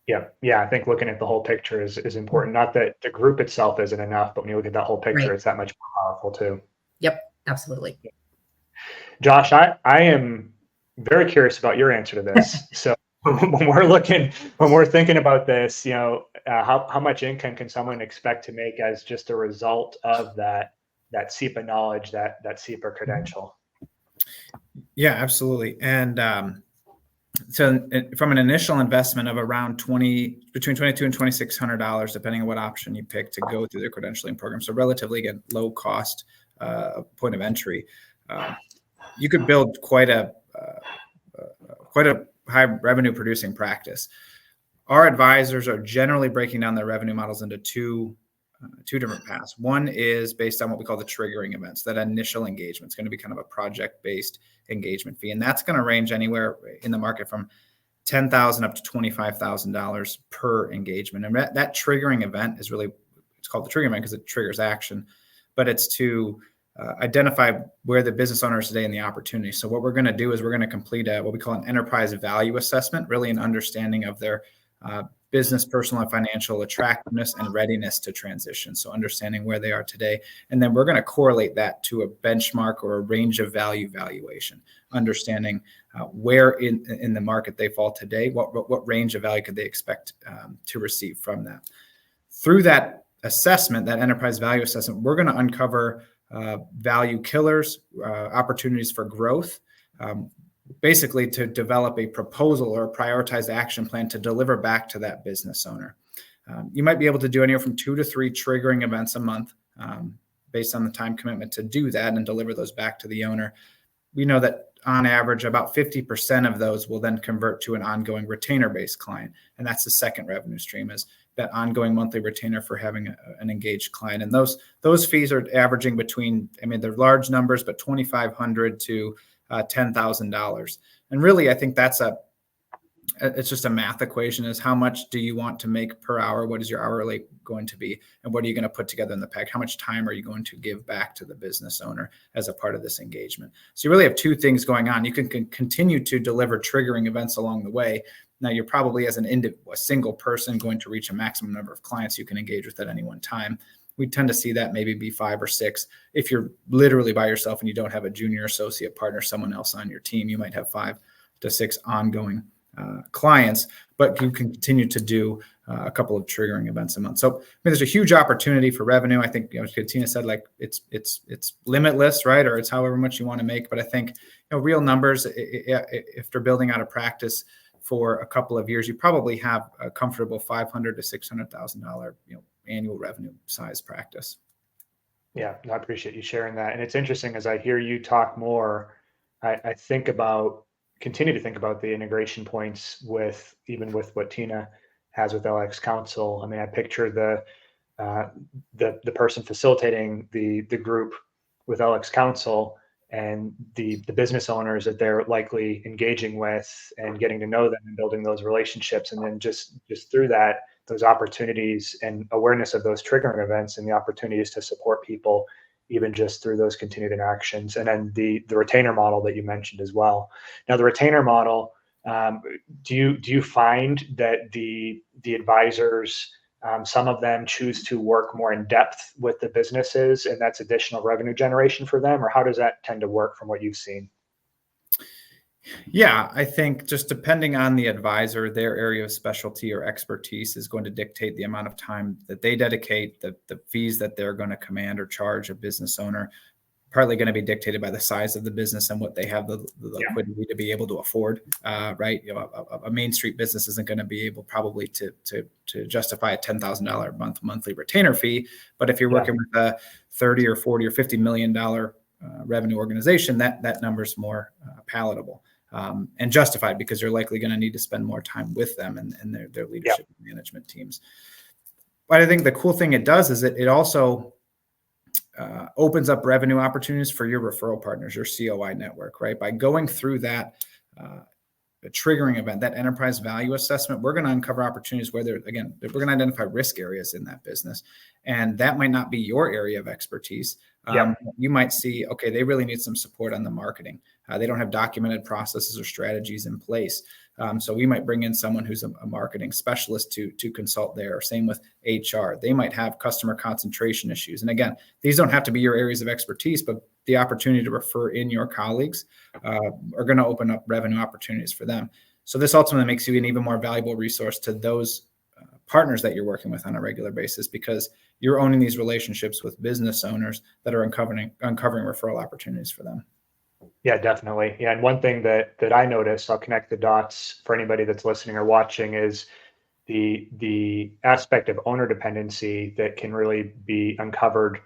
Yeah. I think looking at the whole picture is important. Not that the group itself isn't enough, but when you look at that whole picture, Right. It's that much more powerful too. Yep, absolutely. Josh, I am very curious about your answer to this. So when we're thinking about this, how much income can someone expect to make as just a result of that SEPA knowledge, that SEPA credential? Yeah, absolutely. And so from an initial investment of around between $2,200 and $2,600, depending on what option you pick to go through the credentialing program. So relatively, again, low cost point of entry. You could build quite a high revenue producing practice. Our advisors are generally breaking down their revenue models into two different paths. One is based on what we call the triggering events. That initial engagement is going to be kind of a project-based engagement fee, and that's going to range anywhere in the market from $10,000 up to $25,000 per engagement. And that triggering event is really, it's called the triggering event because it triggers action, but it's to identify where the business owner is today and the opportunity. So what we're going to do is we're going to complete what we call an enterprise value assessment, really an understanding of their business, personal, and financial attractiveness and readiness to transition. So understanding where they are today. And then we're going to correlate that to a benchmark or a range of value valuation, understanding where in the market they fall today, what range of value could they expect to receive from that. Through that assessment, that enterprise value assessment, we're going to uncover value killers, opportunities for growth, basically to develop a proposal or a prioritized action plan to deliver back to that business owner. You might be able to do anywhere from 2 to 3 triggering events a month based on the time commitment to do that and deliver those back to the owner. We know that on average, about 50% of those will then convert to an ongoing retainer-based client. And that's the second revenue stream, is that ongoing monthly retainer for having an engaged client. And those fees are averaging between, they're large numbers, but $2,500 to $10,000. And really, I think that's it's just a math equation, is how much do you want to make per hour? What is your hourly going to be? And what are you going to put together in the pack? How much time are you going to give back to the business owner as a part of this engagement? So you really have two things going on. You can continue to deliver triggering events along the way. Now, you're probably, as a single person, going to reach a maximum number of clients you can engage with at any one time. We tend to see that maybe be 5 or 6. If you're literally by yourself and you don't have a junior associate partner, someone else on your team, you might have 5 to 6 ongoing clients, but you can continue to do a couple of triggering events a month. So I mean, there's a huge opportunity for revenue. I think, Tina said, like, it's limitless, right? Or it's however much you want to make. But I think, real numbers, if they're building out a practice for a couple of years, you probably have a comfortable $500,000 to $600,000, annual revenue size practice. Yeah, I appreciate you sharing that. And it's interesting, as I hear you talk more, I continue to think about the integration points with what Tina has with LXCouncil. I mean, I picture the person facilitating the group with LXCouncil and the business owners that they're likely engaging with and getting to know them and building those relationships. And then just through that, those opportunities and awareness of those triggering events and the opportunities to support people, even just through those continued interactions. And then the retainer model that you mentioned as well. Now, the retainer model, do you find that the advisors, some of them choose to work more in depth with the businesses, and that's additional revenue generation for them? Or how does that tend to work from what you've seen? Yeah, I think just depending on the advisor, their area of specialty or expertise is going to dictate the amount of time that they dedicate, the fees that they're going to command or charge a business owner. Partly going to be dictated by the size of the business and what they have the liquidity to be able to afford, right? A Main Street business isn't going to be able probably to justify a $10,000 monthly retainer fee. But if you're working with a 30 or 40 or $50 million revenue organization, that number's more palatable and justified, because you're likely going to need to spend more time with them and their leadership and management teams. But I think the cool thing it does is it also opens up revenue opportunities for your referral partners, your COI network, right? By going through that triggering event, that enterprise value assessment, we're going to uncover opportunities where we're going to identify risk areas in that business. And that might not be your area of expertise. You might see, okay, they really need some support on the marketing. They don't have documented processes or strategies in place. So we might bring in someone who's a marketing specialist to consult there. Same with HR. They might have customer concentration issues. And again, these don't have to be your areas of expertise, but the opportunity to refer in your colleagues are going to open up revenue opportunities for them. So this ultimately makes you an even more valuable resource to those partners that you're working with on a regular basis, because you're owning these relationships with business owners that are uncovering referral opportunities for them. Yeah, definitely. Yeah, and one thing that I noticed, I'll connect the dots for anybody that's listening or watching, is the aspect of owner dependency that can really be uncovered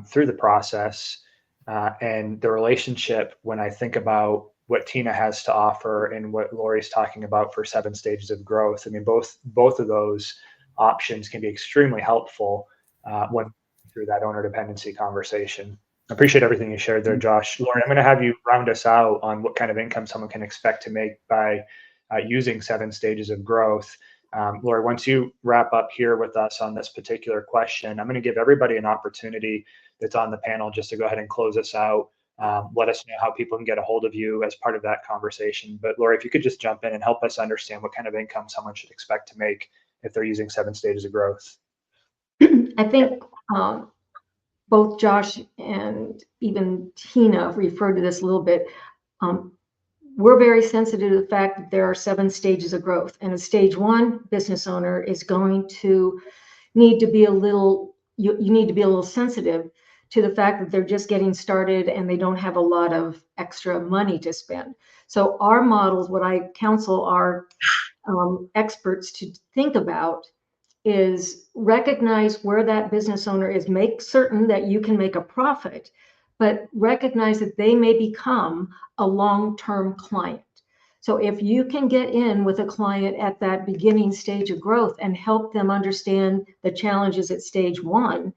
through the process, and the relationship. When I think about what Tina has to offer and what Lori's talking about for 7 stages of growth, I mean, both of those options can be extremely helpful when through that owner dependency conversation. I appreciate everything you shared there, Josh. Lori, I'm going to have you round us out on what kind of income someone can expect to make by using 7 stages of growth. Lori, once you wrap up here with us on this particular question, I'm going to give everybody an opportunity that's on the panel just to go ahead and close us out. Let us know how people can get a hold of you as part of that conversation. But Lori, if you could just jump in and help us understand what kind of income someone should expect to make if they're using 7 stages of growth. I think both Josh and even Tina referred to this a little bit. We're very sensitive to the fact that there are 7 stages of growth, and a stage 1 business owner is going to need to be a little, you need to be a little sensitive to the fact that they're just getting started and they don't have a lot of extra money to spend. So our models, what I counsel our experts to think about, is recognize where that business owner is, make certain that you can make a profit, but recognize that they may become a long-term client. So if you can get in with a client at that beginning stage of growth and help them understand the challenges at stage 1,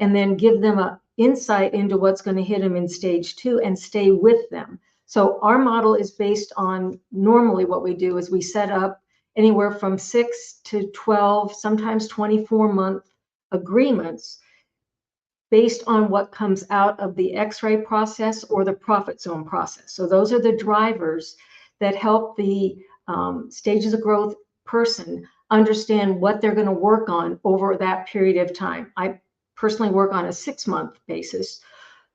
and then give them an insight into what's going to hit them in stage 2 and stay with them. So our model is based on, normally what we do is we set up anywhere from 6 to 12, sometimes 24-month agreements based on what comes out of the X-ray process or the profit zone process. So those are the drivers that help the stages of growth person understand what they're going to work on over that period of time. I personally work on a 6-month basis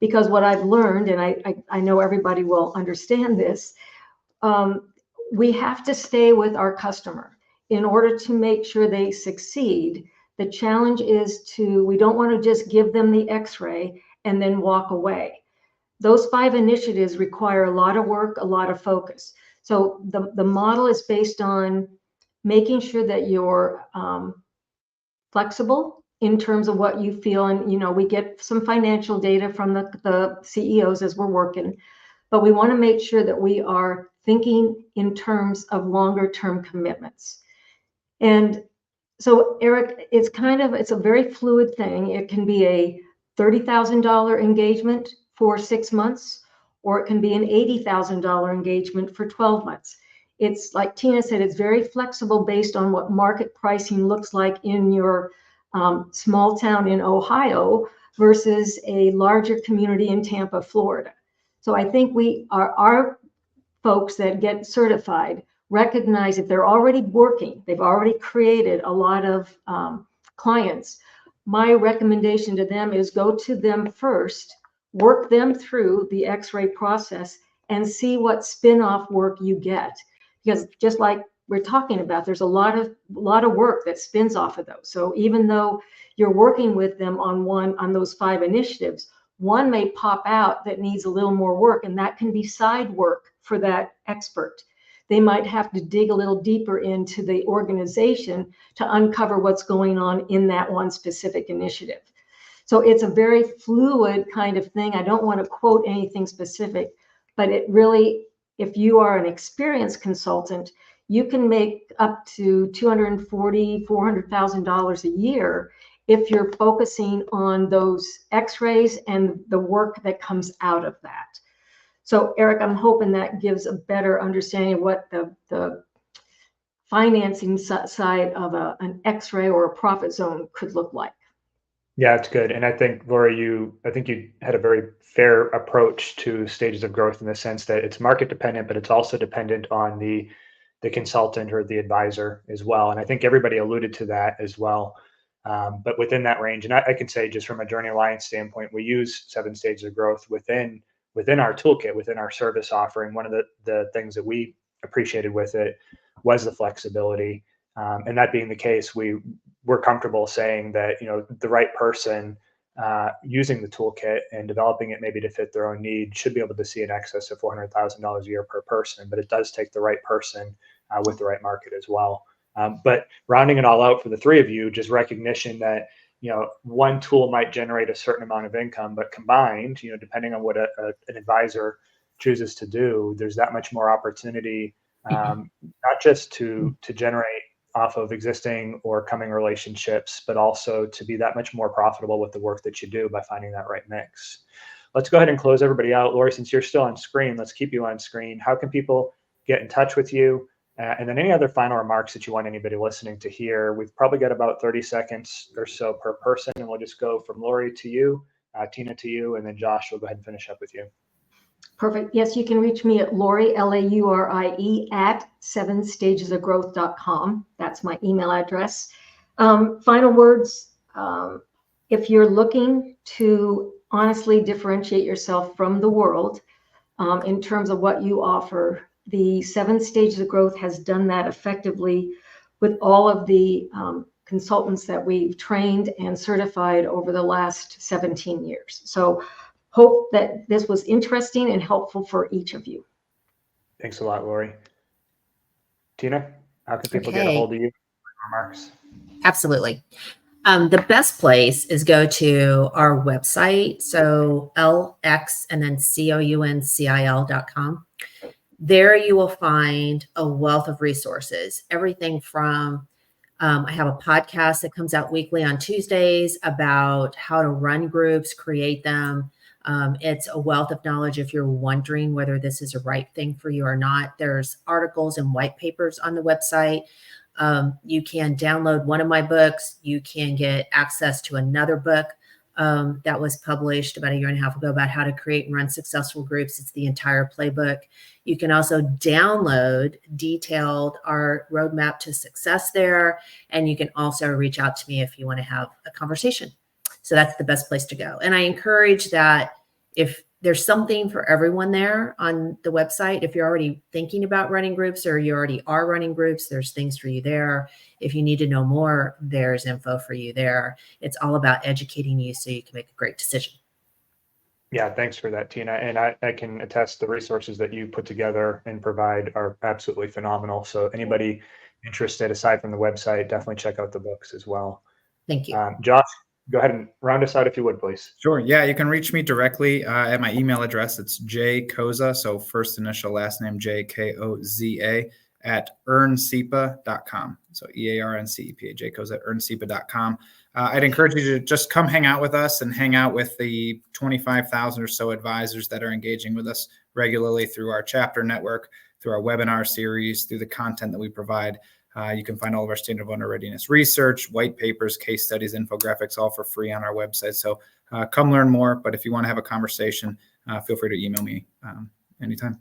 because what I've learned, and I know everybody will understand this, we have to stay with our customer in order to make sure they succeed. The challenge is we don't want to just give them the X-ray and then walk away. Those 5 initiatives require a lot of work, a lot of focus. So the model is based on making sure that you're flexible in terms of what you feel. And, we get some financial data from the CEOs as we're working, but we want to make sure that we are thinking in terms of longer term commitments. And so, Eric, it's a very fluid thing. It can be a $30,000 engagement for 6 months, or it can be an $80,000 engagement for 12 months. It's like Tina said, it's very flexible based on what market pricing looks like in your small town in Ohio versus a larger community in Tampa, Florida. So I think our folks that get certified recognize that they're already working. They've already created a lot of clients. My recommendation to them is go to them first, work them through the X-ray process, and see what spin-off work you get. Because just like we're talking about, there's a lot of work that spins off of those. So even though you're working with them on those 5 initiatives, one may pop out that needs a little more work, and that can be side work for that expert. They might have to dig a little deeper into the organization to uncover what's going on in that one specific initiative. So it's a very fluid kind of thing. I don't want to quote anything specific, but it really, if you are an experienced consultant, you can make up to $240,000, $400,000 a year if you're focusing on those X-rays and the work that comes out of that. So, Eric, I'm hoping that gives a better understanding of what the financing side of an X-ray or a profit zone could look like. Yeah, it's good. And I think, Lori, I think you had a very fair approach to stages of growth in the sense that it's market dependent, but it's also dependent on the consultant or the advisor as well. And I think everybody alluded to that as well. But within that range, and I can say just from a Journey Alliance standpoint, we use 7 stages of growth within our toolkit, within our service offering. One of the things that we appreciated with it was the flexibility. And that being the case, we're comfortable saying that, the right person using the toolkit and developing it maybe to fit their own need should be able to see in excess of $400,000 a year per person. But it does take the right person with the right market as well. But rounding it all out for the 3 of you, just recognition that, one tool might generate a certain amount of income, but combined, depending on what an advisor chooses to do, there's that much more opportunity, not just to generate off of existing or coming relationships, but also to be that much more profitable with the work that you do by finding that right mix. Let's go ahead and close everybody out. Lori, since you're still on screen, let's keep you on screen. How can people get in touch with you? And then any other final remarks that you want anybody listening to hear? We've probably got about 30 seconds or so per person, and we'll just go from Lori to you, Tina to you, and then Josh, we'll go ahead and finish up with you. Perfect. Yes, you can reach me at Laurie, Laurie, at 7stagesofgrowth.com. That's my email address. Final words, if you're looking to honestly differentiate yourself from the world in terms of what you offer, the 7 stages of growth has done that effectively with all of the consultants that we've trained and certified over the last 17 years. So hope that this was interesting and helpful for each of you. Thanks a lot, Lori. Tina, how can people get a hold of you? Remarks? Absolutely. The best place is go to our website. So LX and then COUNCIL.com. There you will find a wealth of resources, everything from I have a podcast that comes out weekly on Tuesdays about how to run groups, create them, It's a wealth of knowledge if you're wondering whether this is a right thing for you or not. There's articles and white papers on the website. You can download one of my books. You can get access to another book that was published about a year and a half ago about how to create and run successful groups. It's the entire playbook. You can also download detailed our roadmap to success there. And you can also reach out to me if you want to have a conversation. So that's the best place to go. And I encourage that if there's something for everyone there on the website, if you're already thinking about running groups or you already are running groups, there's things for you there. If you need to know more, there's info for you there. It's all about educating you so you can make a great decision. Yeah, thanks for that, Tina. And I can attest the resources that you put together and provide are absolutely phenomenal. So anybody interested, aside from the website, definitely check out the books as well. Thank you. Josh, go ahead and round us out if you would, please. Sure. Yeah, you can reach me directly at my email address. It's jkoza, so first initial, last name JKOZA @earncepa.com. So EARNCEPA, jkoza @earncepa.com. I'd encourage you to just come hang out with us and hang out with the 25,000 or so advisors that are engaging with us regularly through our chapter network, through our webinar series, through the content that we provide. You can find all of our standard of owner readiness research, white papers, case studies, infographics, all for free on our website. So come learn more. But if you want to have a conversation, feel free to email me anytime.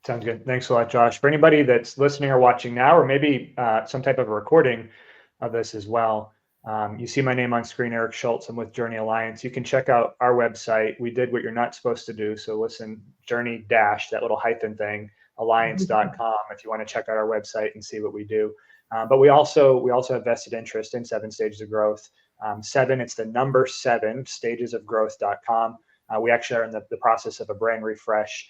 Sounds good. Thanks a lot, Josh. For anybody that's listening or watching now, or maybe some type of a recording of this as well, you see my name on screen, Eric Schultz. I'm with Journey Alliance. You can check out our website. We did what you're not supposed to do. So listen, Journey dash, that little hyphen thing, alliance.com if you want to check out our website and see what we do. But we also have vested interest in 7 Stages of Growth. 7, it's the number 7, stagesofgrowth.com. We actually are in the process of a brand refresh.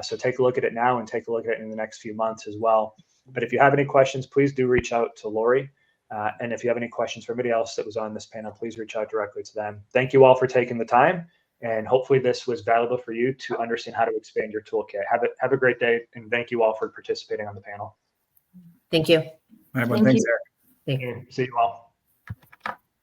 So take a look at it now and take a look at it in the next few months as well. But if you have any questions, please do reach out to Lori. And if you have any questions for anybody else that was on this panel, please reach out directly to them. Thank you all for taking the time. And hopefully this was valuable for you to understand how to expand your toolkit. Have a great day. And thank you all for participating on the panel. Thank you. All right, well, thanks, Eric. Thank you. See you all.